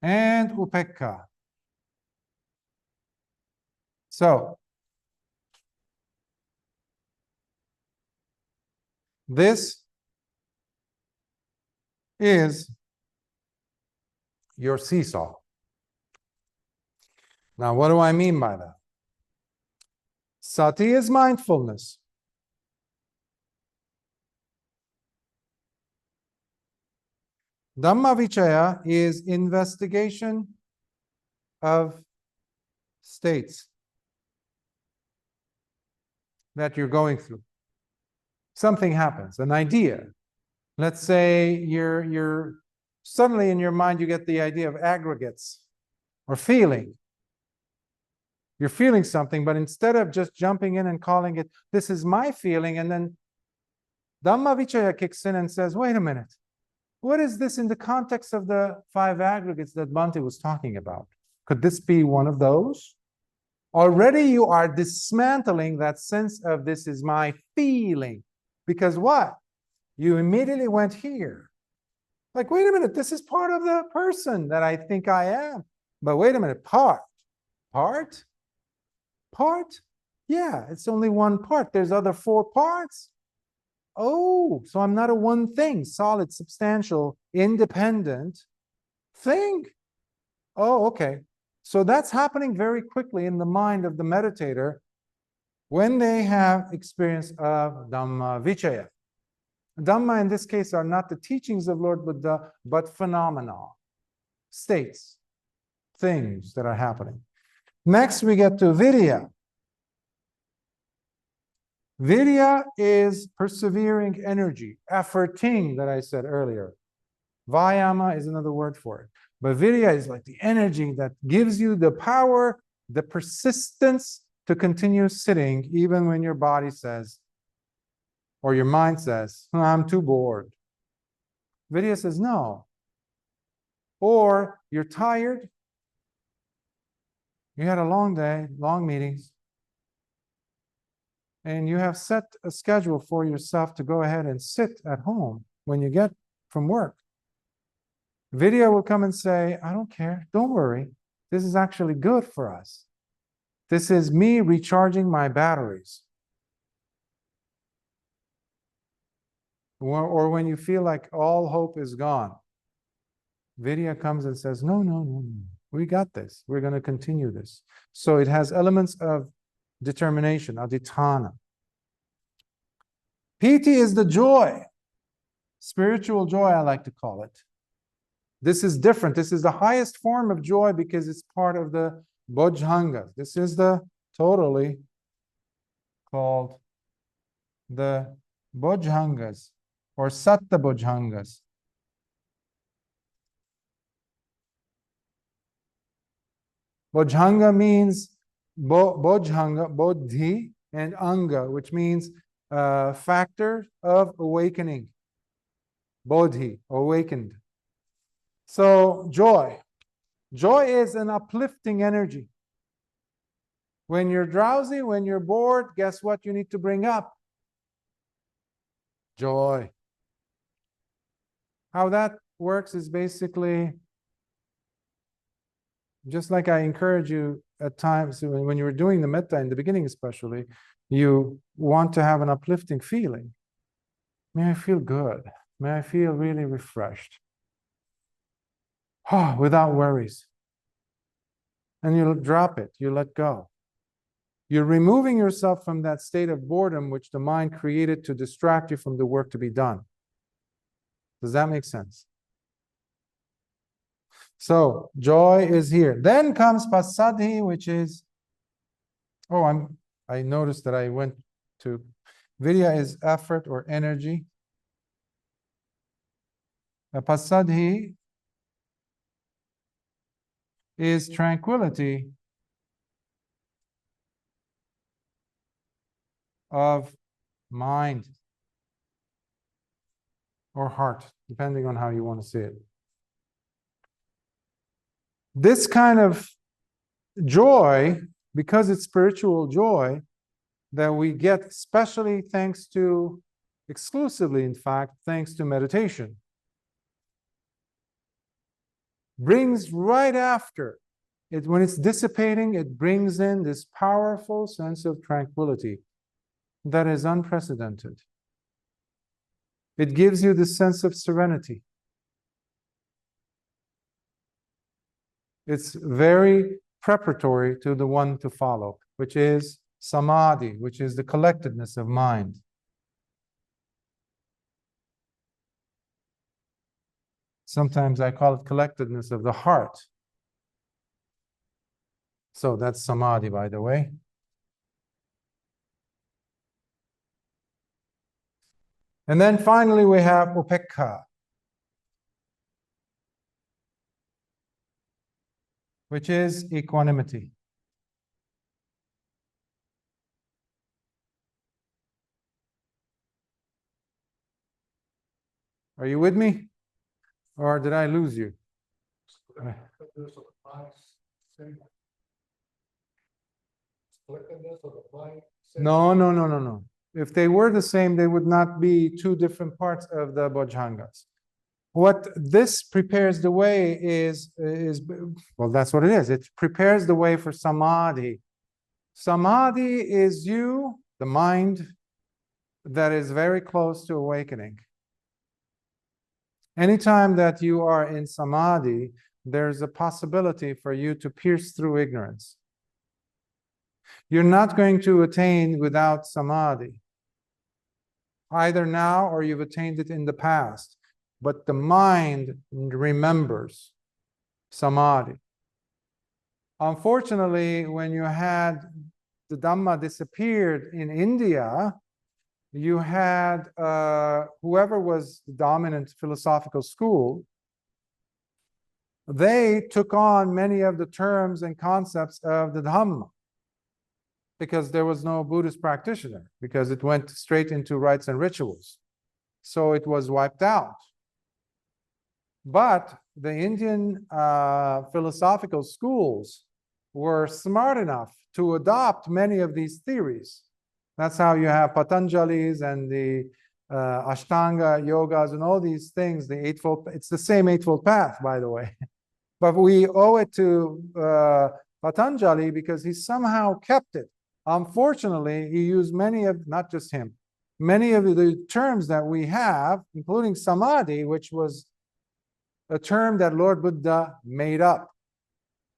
and upekkha. So this is your seesaw. Now, what do I mean by that? Sati is mindfulness. Dhamma vichaya is investigation of states that you're going through. Something happens, an idea. Let's say you're suddenly in your mind you get the idea of aggregates or feeling. You're feeling something, but instead of just jumping in and calling it, this is my feeling, and then Dhamma vichaya kicks in and says, wait a minute, what is this in the context of the five aggregates that Bhante was talking about? Could this be one of those? Already you are dismantling that sense of this is my feeling. Because what? You immediately went here. Like, wait a minute, this is part of the person that I think I am. But wait a minute, part? Yeah, it's only one part. There's other four parts. Oh, so I'm not a one thing, solid, substantial, independent thing. Oh, okay. So that's happening very quickly in the mind of the meditator when they have experience of Dhamma vichaya. Dhamma in this case are not the teachings of Lord Buddha, but phenomena, states, things that are happening. Next, we get to virya. Virya is persevering energy, efforting that I said earlier. Vayama is another word for it. But virya is like the energy that gives you the power, the persistence to continue sitting even when your body says, or your mind says, I'm too bored. Virya says no. Or you're tired, you had a long day, long meetings, and you have set a schedule for yourself to go ahead and sit at home when you get from work. Virya will come and say, I don't care, don't worry. This is actually good for us. This is me recharging my batteries. Or when you feel like all hope is gone, Virya comes and says, no, we got this. We're going to continue this. So it has elements of determination, adhitthana. Piti is the joy, spiritual joy, I like to call it. This is different. This is the highest form of joy because it's part of the Bojjhānga. This is the totally called the Bojjhāngas or Sattabojjhāngas. Bojjhānga means Bojjhānga, Bodhi, and Anga, which means factor of awakening. bodhi, awakened. So joy. Joy is an uplifting energy. When you're drowsy, when you're bored, guess what you need to bring up? Joy. How that works is basically just like I encourage you at times when you were doing the metta in the beginning especially, you want to have an uplifting feeling. May I feel good. May I feel really refreshed. Without worries. And you drop it, you let go. You're removing yourself from that state of boredom which the mind created to distract you from the work to be done. Does that make sense? So joy is here. Then comes passaddhi, which is, I noticed that I went to, virya is effort or energy. Passaddhi is tranquility of mind or heart, depending on how you want to see it. This kind of joy, because it's spiritual joy, that we get especially exclusively, in fact, thanks to meditation, brings right after it, when it's dissipating, it brings in this powerful sense of tranquility that is unprecedented. It gives you this sense of serenity. It's very preparatory to the one to follow, which is samadhi, which is the collectedness of mind. Sometimes I call it collectedness of the heart. So that's samadhi, by the way. And then finally we have upekkha, which is equanimity. Are you with me? Or did I lose you? No. If they were the same, they would not be two different parts of the Bojjhāngas. What this prepares the way is, well, that's what it is. It prepares the way for samadhi. Samadhi is you, the mind, that is very close to awakening. Anytime that you are in samadhi, there's a possibility for you to pierce through ignorance. You're not going to attain without samadhi, either now or you've attained it in the past. But the mind remembers samadhi. Unfortunately, when you had the Dhamma disappeared in India, you had whoever was the dominant philosophical school, they took on many of the terms and concepts of the Dhamma because there was no Buddhist practitioner, because it went straight into rites and rituals. So it was wiped out. But the Indian philosophical schools were smart enough to adopt many of these theories. That's how you have Patanjali's and the Ashtanga yogas and all these things, the Eightfold, it's the same Eightfold Path, by the way. But we owe it to Patanjali because he somehow kept it. Unfortunately, he used many of, not just him, many of the terms that we have, including samadhi, which was a term that Lord Buddha made up,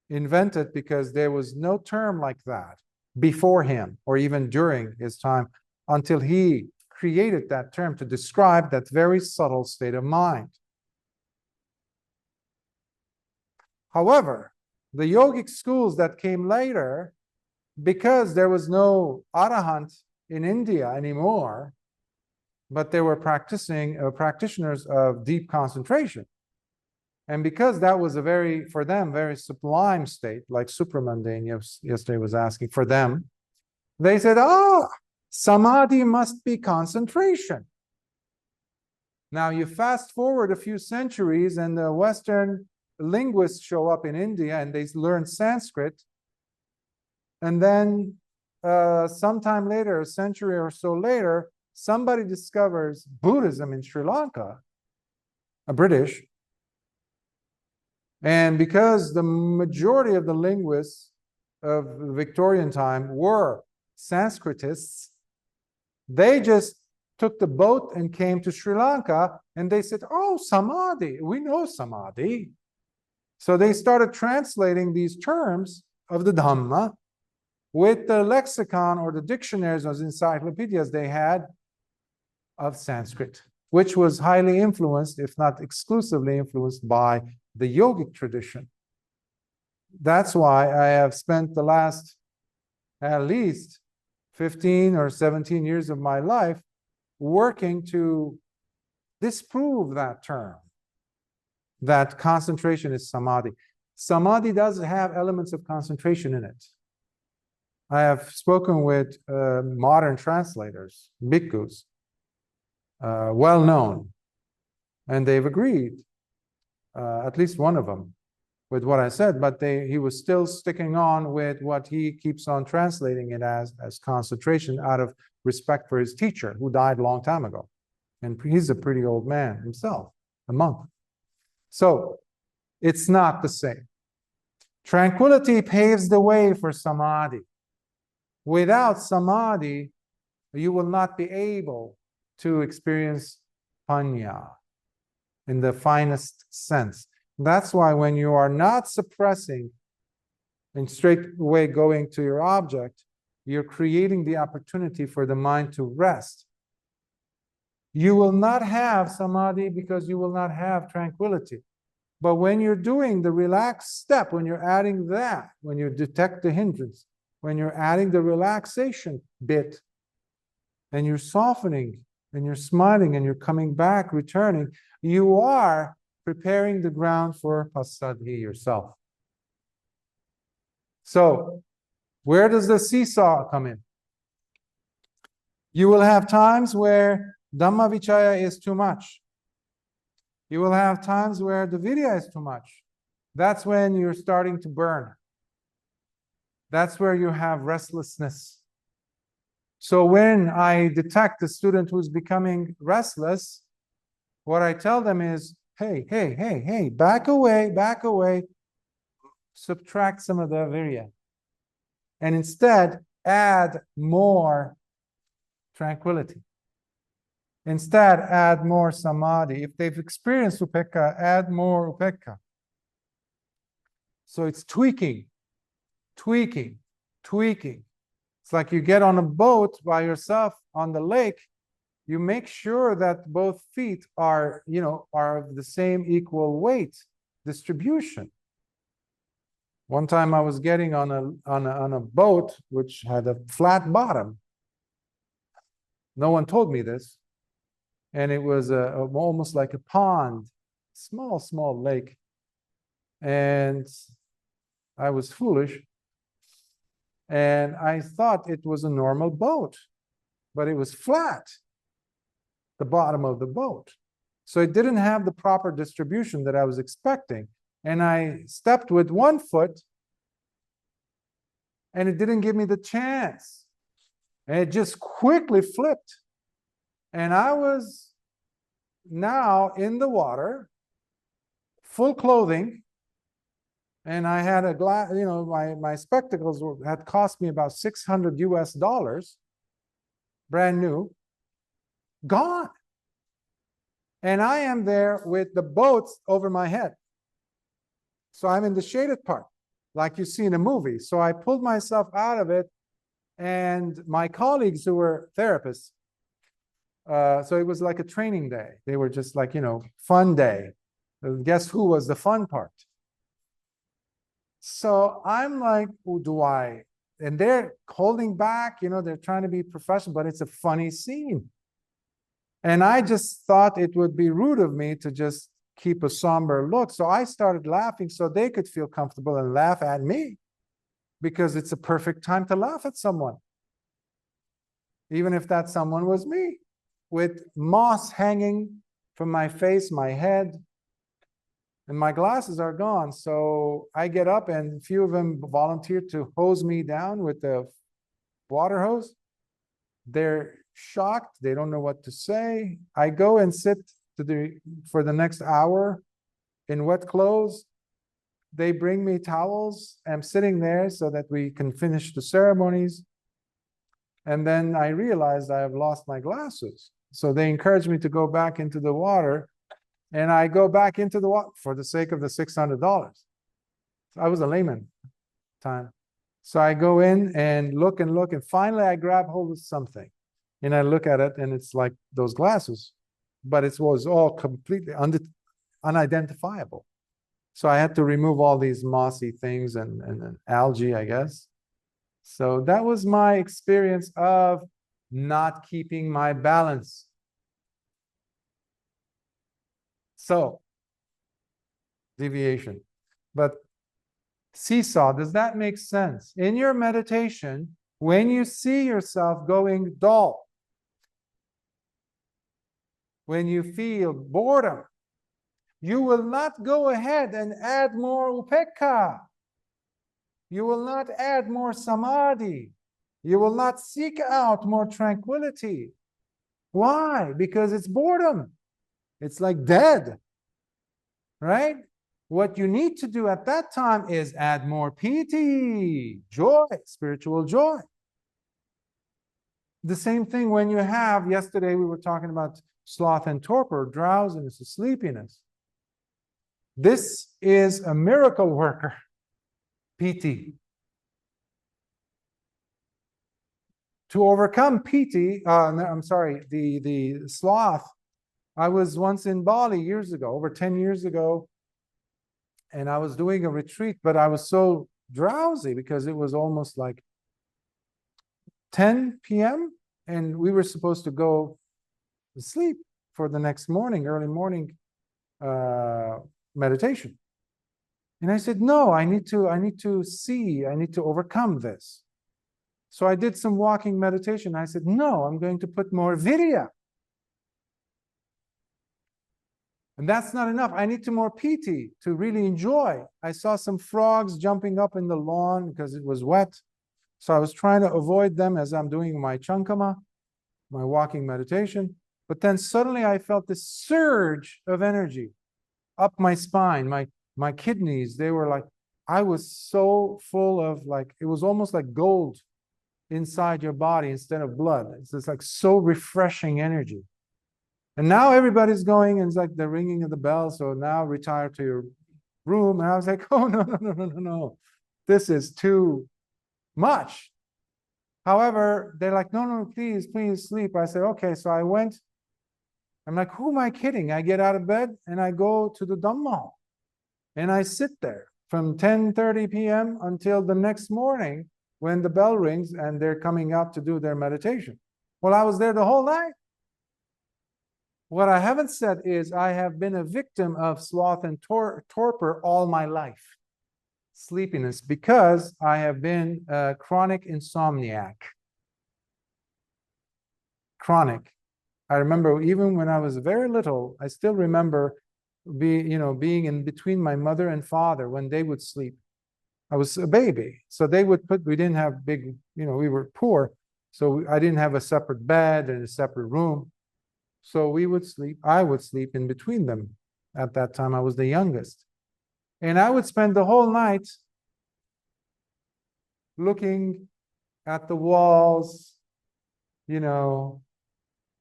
invented, because there was no term like that before him or even during his time until he created that term to describe that very subtle state of mind. However, the yogic schools that came later, because there was no arahant in India anymore, but they were practitioners of deep concentration. And because that was a very, for them, very sublime state, like supramundane yesterday was asking for them, they said, samadhi must be concentration. Now you fast forward a few centuries and the Western linguists show up in India and they learn Sanskrit. And then sometime later, a century or so later, somebody discovers Buddhism in Sri Lanka, a British. And because the majority of the linguists of Victorian time were Sanskritists, they just took the boat and came to Sri Lanka and they said, oh, Samadhi, we know Samadhi. So they started translating these terms of the Dhamma with the lexicon or the dictionaries or the encyclopedias they had of Sanskrit, which was highly influenced, if not exclusively influenced, by the yogic tradition. That's why I have spent the last at least 15 or 17 years of my life working to disprove that term, that concentration is samadhi. Samadhi does have elements of concentration in it. I have spoken with modern translators, bhikkhus, well known, and they've agreed, at least one of them, with what I said, but he was still sticking on with what he keeps on translating it as concentration out of respect for his teacher, who died a long time ago. And he's a pretty old man himself, a monk. So it's not the same. Tranquility paves the way for samadhi. Without samadhi, you will not be able to experience paññā in the finest sense. That's why when you are not suppressing and straight away going to your object, you're creating the opportunity for the mind to rest. You will not have samadhi because you will not have tranquility. But when you're doing the relaxed step, when you're adding that, when you detect the hindrance, when you're adding the relaxation bit, and you're softening, and you're smiling, and you're coming back, returning, you are preparing the ground for passaddhi yourself. So, where does the seesaw come in? You will have times where Dhamma Vichaya is too much. You will have times where the Virya is too much. That's when you're starting to burn. That's where you have restlessness. So when I detect a student who's becoming restless, what I tell them is, hey, back away, subtract some of the virya. And instead, add more tranquility. Instead, add more samadhi. If they've experienced upekkha, add more upekkha. So it's tweaking. It's like you get on a boat by yourself on the lake. You make sure that both feet are of the same equal weight distribution. One time I was getting on a boat which had a flat bottom. No one told me this. And it was almost like a pond, small lake. And I was foolish. And I thought it was a normal boat, but it was flat, the bottom of the boat. So it didn't have the proper distribution that I was expecting. And I stepped with one foot, and it didn't give me the chance. And it just quickly flipped. And I was now in the water, full clothing, and I had a glass, my spectacles had cost me about $600 US, brand new, gone. And I am there with the boats over my head. So I'm in the shaded part, like you see in a movie. So I pulled myself out of it, and my colleagues who were therapists, so it was like a training day. They were just like, fun day. Guess who was the fun part? So I'm like, who do I? And they're holding back, they're trying to be professional, but it's a funny scene. And I just thought it would be rude of me to just keep a somber look. So I started laughing so they could feel comfortable and laugh at me, because it's a perfect time to laugh at someone. Even if that someone was me, with moss hanging from my face, my head, and my glasses are gone. So I get up and a few of them volunteered to hose me down with the water hose. They're shocked. They don't know what to say. I go and sit for the next hour in wet clothes. They bring me towels. I'm sitting there so that we can finish the ceremonies. And then I realized I have lost my glasses. So they encouraged me to go back into the water. And I go back into the water for the sake of the $600. I was a layman time. So I go in and look, and finally I grab hold of something. And I look at it, and it's like those glasses. But it was all completely unidentifiable. So I had to remove all these mossy things and algae, I guess. So that was my experience of not keeping my balance. So, deviation. But seesaw, does that make sense? In your meditation, when you see yourself going dull, when you feel boredom, you will not go ahead and add more upekkha. You will not add more samadhi. You will not seek out more tranquility. Why? Because it's boredom. It's like dead, right? What you need to do at that time is add more piti, joy, spiritual joy. The same thing when you have, yesterday we were talking about sloth and torpor, drowsiness, sleepiness. This is a miracle worker, piti. To overcome piti, the sloth, I was once in Bali years ago, over 10 years ago, and I was doing a retreat, but I was so drowsy because it was almost like 10 p.m. and we were supposed to go to sleep for the next morning, early morning meditation. And I said, no, I need to overcome this. So I did some walking meditation. I said, no, I'm going to put more virya. And that's not enough. I need more piti to really enjoy. I saw some frogs jumping up in the lawn because it was wet. So I was trying to avoid them as I'm doing my chankama, my walking meditation. But then suddenly I felt this surge of energy up my spine, my kidneys. They were like, I was so full of it was almost like gold inside your body instead of blood. It's just like so refreshing energy. And now everybody's going, and it's like the ringing of the bell. So now retire to your room. And I was like, oh, no. This is too much. However, they're like, no, please sleep. I said, okay. So I went. I'm like, who am I kidding? I get out of bed and I go to the Dhamma. And I sit there from 10:30 p.m. until the next morning when the bell rings and they're coming out to do their meditation. Well, I was there the whole night. What I haven't said is I have been a victim of sloth and torpor all my life. Sleepiness, because I have been a chronic insomniac. Chronic. I remember even when I was very little, I still remember being in between my mother and father when they would sleep. I was a baby. So they would we didn't have big, we were poor. So I didn't have a separate bed and a separate room. So we would sleep. I would sleep in between them. At that time, I was the youngest. And I would spend the whole night looking at the walls,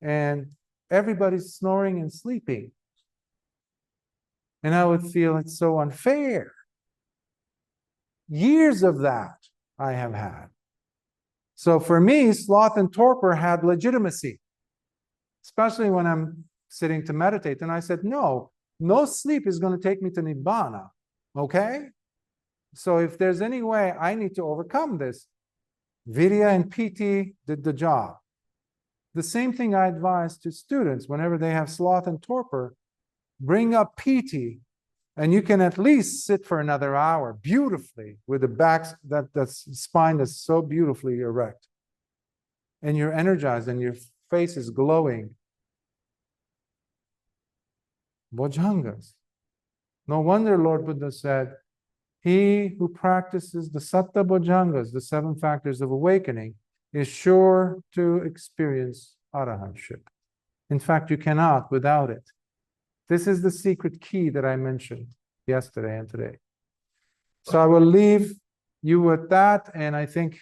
and everybody's snoring and sleeping. And I would feel it's so unfair. Years of that I have had. So for me, sloth and torpor had legitimacy, especially when I'm sitting to meditate. And I said, no sleep is going to take me to Nibbana, okay? So if there's any way I need to overcome this, Virya and Piti did the job. The same thing I advise to students whenever they have sloth and torpor, bring up Piti, and you can at least sit for another hour beautifully with the back, that spine that's so beautifully erect. And you're energized and your face is glowing. Bojjhāngas. No wonder Lord Buddha said, he who practices the Sattabojjhāngas, the 7 factors of awakening, is sure to experience arahantship. In fact, you cannot without it. This is the secret key that I mentioned yesterday and today. So I will leave you with that, and I think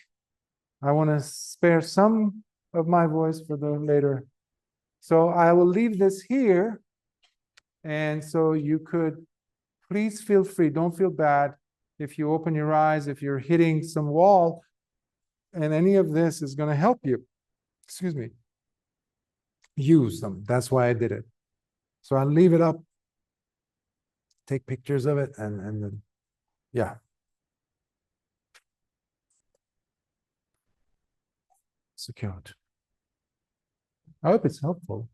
I want to spare some of my voice for the later. So I will leave this here, and so you could please feel free, don't feel bad if you open your eyes, if you're hitting some wall, and any of this is going to help you. Excuse me. Use them. That's why I did it. So I'll leave it up, take pictures of it, and then, yeah. Secured. I hope it's helpful.